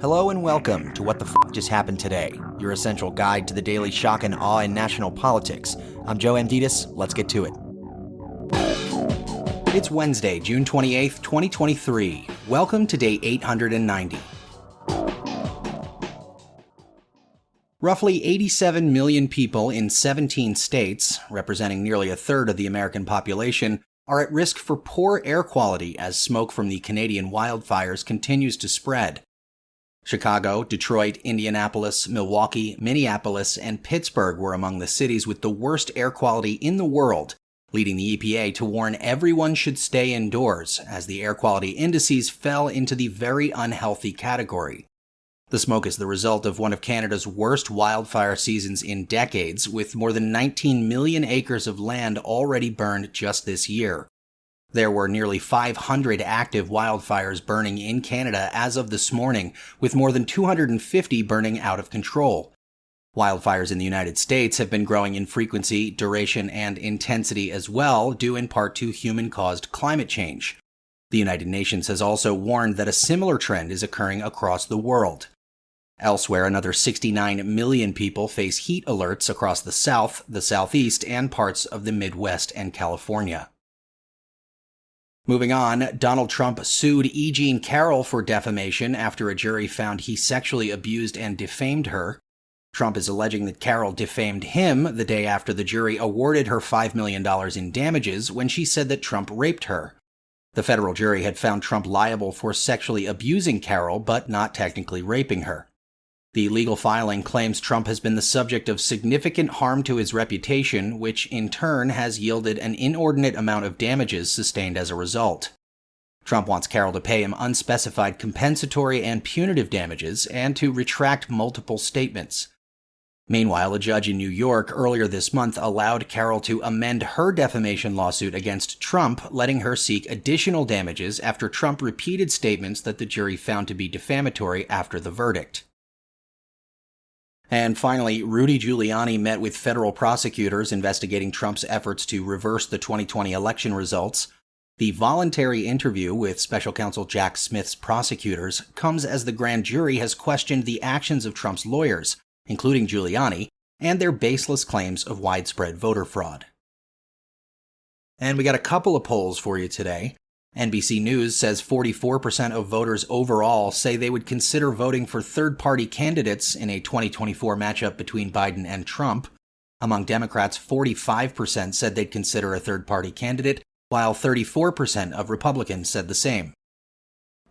Hello and welcome to What the F*** Just Happened Today, your essential guide to the daily shock and awe in national politics. I'm Joe Amditis. Let's get to it. It's Wednesday, June 28th, 2023. Welcome to day 890. Roughly 87 million people in 17 states, representing nearly a third of the American population, are at risk for poor air quality as smoke from the Canadian wildfires continues to spread. Chicago, Detroit, Indianapolis, Milwaukee, Minneapolis, and Pittsburgh were among the cities with the worst air quality in the world, leading the EPA to warn everyone should stay indoors as the air quality indices fell into the very unhealthy category. The smoke is the result of one of Canada's worst wildfire seasons in decades, with more than 19 million acres of land already burned just this year. There were nearly 500 active wildfires burning in Canada as of this morning, with more than 250 burning out of control. Wildfires in the United States have been growing in frequency, duration, and intensity as well, due in part to human-caused climate change. The United Nations has also warned that a similar trend is occurring across the world. Elsewhere, another 69 million people face heat alerts across the South, the Southeast, and parts of the Midwest and California. Moving on, Donald Trump sued E. Jean Carroll for defamation after a jury found he sexually abused and defamed her. Trump is alleging that Carroll defamed him the day after the jury awarded her $5 million in damages when she said that Trump raped her. The federal jury had found Trump liable for sexually abusing Carroll, but not technically raping her. The legal filing claims Trump has been the subject of significant harm to his reputation, which in turn has yielded an inordinate amount of damages sustained as a result. Trump wants Carroll to pay him unspecified compensatory and punitive damages and to retract multiple statements. Meanwhile, a judge in New York earlier this month allowed Carroll to amend her defamation lawsuit against Trump, letting her seek additional damages after Trump repeated statements that the jury found to be defamatory after the verdict. And finally, Rudy Giuliani met with federal prosecutors investigating Trump's efforts to reverse the 2020 election results. The voluntary interview with special counsel Jack Smith's prosecutors comes as the grand jury has questioned the actions of Trump's lawyers, including Giuliani, and their baseless claims of widespread voter fraud. And we got a couple of polls for you today. NBC News says 44% of voters overall say they would consider voting for third-party candidates in a 2024 matchup between Biden and Trump. Among Democrats, 45% said they'd consider a third-party candidate, while 34% of Republicans said the same.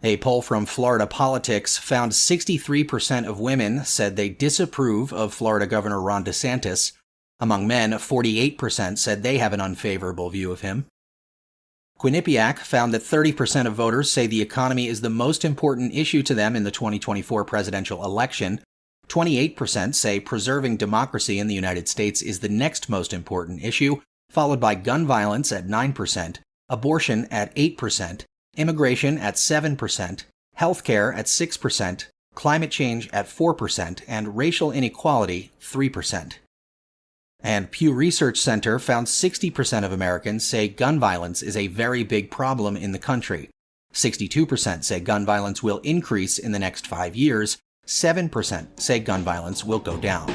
A poll from Florida Politics found 63% of women said they disapprove of Florida Governor Ron DeSantis. Among men, 48% said they have an unfavorable view of him. Quinnipiac found that 30% of voters say the economy is the most important issue to them in the 2024 presidential election. 28% say preserving democracy in the United States is the next most important issue, followed by gun violence at 9%, abortion at 8%, immigration at 7%, healthcare at 6%, climate change at 4%, and racial inequality 3%. And Pew Research Center found 60% of Americans say gun violence is a very big problem in the country. 62% say gun violence will increase in the next 5 years. 7% say gun violence will go down.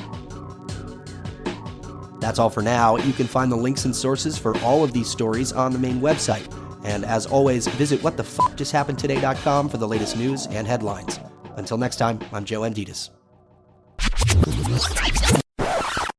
That's all for now. You can find the links and sources for all of these stories on the main website. And as always, visit whatthefjusthappenedtoday.com for the latest news and headlines. Until next time, I'm Joe Amditis.